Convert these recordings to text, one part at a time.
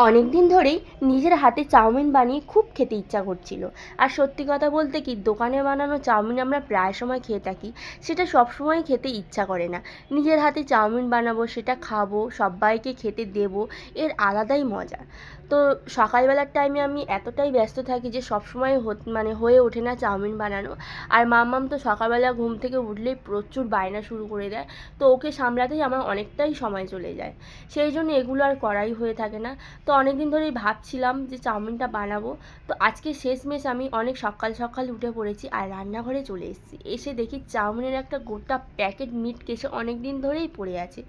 অনেক দিন ধরেই নিজের হাতে চাউমিন বানিয়ে খুব খেতে ইচ্ছা করছিল। আর সত্যি কথা বলতে কি, দোকানে বানানো চাউমিন আমরা প্রায় সময় খেয়ে থাকি, সেটা সব সময় খেতে ইচ্ছা করে না। নিজের হাতে চাউমিন বানাবো, সেটা খাবো, সবাইকে খেতে দেবো, এর আলাদাই মজা। তো সকালবেলার টাইমে আমি এতটাই ব্যস্ত থাকি যে সবসময় হয়ে ওঠে না চাউমিন বানানো। আর মাম্মাম তো সকালবেলা ঘুম থেকে উঠলেই প্রচুর বায়না শুরু করে দেয়, তো ওকে সামলাতেই আমার অনেকটাই সময় চলে যায়। সেই জন্য এগুলো আর করাই হয়ে থাকে না। তো অনেক দিন ধরেই ভাবছিলাম যে চাউমিনটা বানাবো। তো আজকে শেষমেশ আমি অনেক সকাল সকাল উঠে পড়েছি আর রান্নাঘরে চলে এসেছি। এসে দেখি চাউমিনের একটা গোটা প্যাকেট মিট কেসে অনেক দিন ধরেই পড়ে আছে।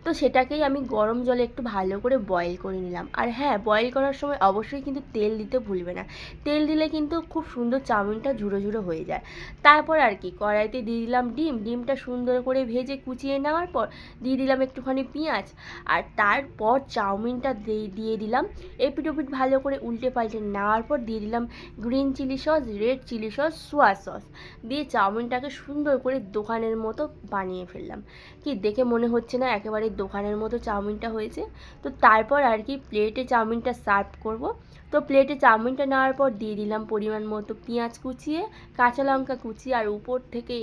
তো সেটাকেই আমি গরম জলে একটু ভালো করে বয়েল করে নিলাম। আর হ্যাঁ, বয়েল করার সময় অবশ্যই কিন্তু তেল দিতে ভুলবে না। তেল দিলে কিন্তু খুব সুন্দর চাউমিনটা ঝুড়ো ঝুড়ো হয়ে যায়। তারপর আর কি, কড়াইতে দিয়ে দিলাম ডিমটা সুন্দর করে ভেজে কুচিয়ে নেওয়ার পর দিয়ে দিলাম একটুখানি পেঁয়াজ। আর তারপর চাউমিনটা দিয়ে দিলাম, এপিট ওপিট ভালো করে উল্টে পাল্টে নেওয়ার পর দিয়ে দিলাম green chilli sauce, red chilli sauce, soya sauce দিয়ে চাউমিনটাকে সুন্দর করে দোকানের মতো বানিয়ে ফেললাম। কি দেখে মনে হচ্ছে না একেবারে দোকানের মতো চাউমিনটা হয়েছে? তো তারপর আর কি প্লেটে চাউমিনটা সার্ভ করব। তো প্লেটে চাউমিনটা নেওয়ার পর দিয়ে দিলাম পরিমাণ মতো পেঁয়াজ কুচিয়ে, কাঁচা লঙ্কা কুচিয়ে, আর উপর থেকে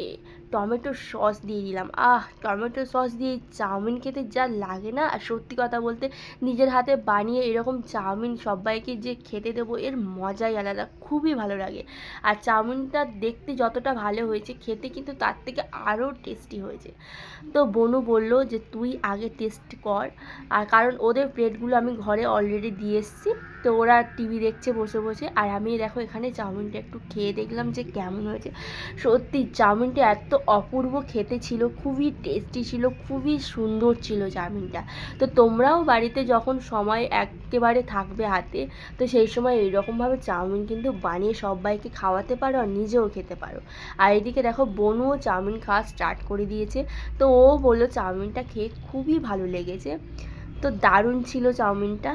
টমেটো সস দিয়ে দিলাম। টমেটো সস দিয়ে চাউমিন খেতে যা লাগে না! আর সত্যি কথা বলতে, নিজের হাতে বানিয়ে এরকম চাউমিন সবাইকে যে খেতে দেবো, এর মজাই আলাদা, খুবই ভালো লাগে। আর চাউমিনটা দেখতে যতটা ভালো হয়েছে, খেতে কিন্তু তার থেকে আরও টেস্টি হয়েছে। তো বনু বলল যে তুই আগে টেস্ট কর। আর কারণ ওদের প্লেটগুলো আমি ঘরে অলরেডি দিয়ে এসেছি, তো ওরা টিভি দেখছে বসে বসে, আর আমি দেখো এখানে চাউমিনটা একটু খেয়ে দেখলাম যে কেমন হয়েছে। সত্যি চাউমিনটা এত অপূর্ব খেতে ছিল, খুবই টেস্টি ছিল, খুবই সুন্দর ছিল চাউমিনটা। তো তোমরাও বাড়িতে যখন সময় একেবারে থাকবে হাতে, তো সেই সময় এইরকমভাবে চাউমিন কিন্তু বানিয়ে সবাইকে খাওয়াতে পারো আর নিজেও খেতে পারো। আর এদিকে দেখো বনুও চাউমিন খাওয়া স্টার্ট করে দিয়েছে। তো ও বললো চাউমিনটা খেয়ে খুবই ভালো লেগেছে। তো দারুণ ছিল চাউমিনটা।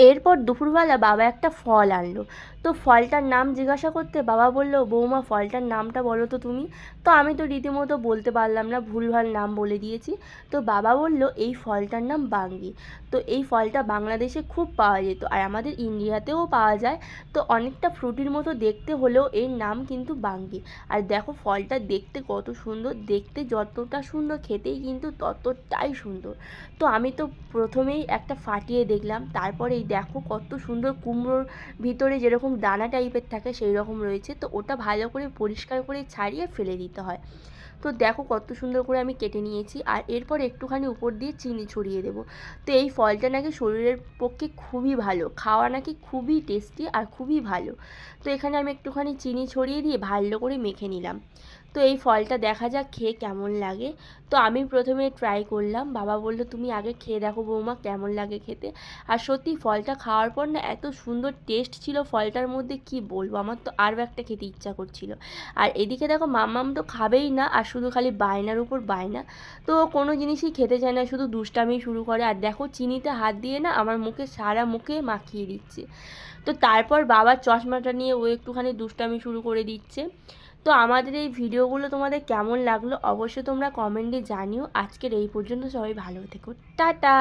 এরপর দুপুরবেলা বাবা একটা ফল আনলো। তো ফলটার নাম জিজ্ঞাসা করতে বাবা বলল, বৌমা ফলটার নামটা বলো তো তুমি। তো আমি তো রীতিমতো বলতে পারলাম না, ভুলভাল নাম বলে দিয়েছি। তো বাবা বলল এই ফলটার নাম বাঙ্গি। তো এই ফলটা বাংলাদেশে খুব পাওয়া যেত, আর আমাদের ইন্ডিয়াতেও পাওয়া যায়। তো অনেকটা ফ্রুটির মতো দেখতে হলেও এর নাম কিন্তু বাঙ্গি। আর দেখো ফলটা দেখতে কত সুন্দর, দেখতে যতটা সুন্দর খেতেই কিন্তু ততটাই সুন্দর। তো আমি তো প্রথমেই একটা ফাটিয়ে দেখলাম, তারপরে এই দেখো কত সুন্দর, কুমড়োর ভিতরে যেরকম দানা টাইপের থাকে সেই রকম রয়েছে। তো ওটা ভালো করে পরিষ্কার করে ছাড়িয়ে ফেলে দিতে হয়। তো দেখো কত সুন্দর করে আমি কেটে নিয়েছি। আর এরপর একটুখানি উপর দিয়ে চিনি ছড়িয়ে দেবো। তো এই ফলটা নাকি শরীরের পক্ষে খুবই ভালো, খাওয়া নাকি খুবই টেস্টি আর খুবই ভালো। তো এখানে আমি একটুখানি চিনি ছড়িয়ে দিয়ে ভালো করে মেখে নিলাম। তো এই ফলটা দেখা যাক খেয়ে কেমন লাগে। তো আমি প্রথমে ট্রাই করলাম, বাবা বলল তুমি আগে খেয়ে দেখো বৌমা কেমন লাগে খেতে। আর সত্যি ফলটা খাওয়ার পর না এত সুন্দর টেস্ট ছিল ফলটার মধ্যে, কি বলবো, আমার তো আরও একটা খেতে ইচ্ছা করছিল। আর এদিকে দেখো মাম্মাম তো খাবেই না, আর শুধু খালি বায়নার উপর বায়না। তো কোনো জিনিসই খেতে চায় না, শুধু দুষ্টামি শুরু করে। আর দেখো চিনিতে হাত দিয়ে না আমার মুখে, সারা মুখে মাখিয়ে দিচ্ছে। তো তারপর বাবার চশমাটা নিয়ে ও একটুখানি দুষ্টামি শুরু করে দিচ্ছে। তো আমাদের এই ভিডিওগুলো তোমাদের কেমন লাগলো অবশ্যই তোমরা কমেন্টে জানিও। আজকের এই পর্যন্ত, সবাই ভালো থেকো, টাটা।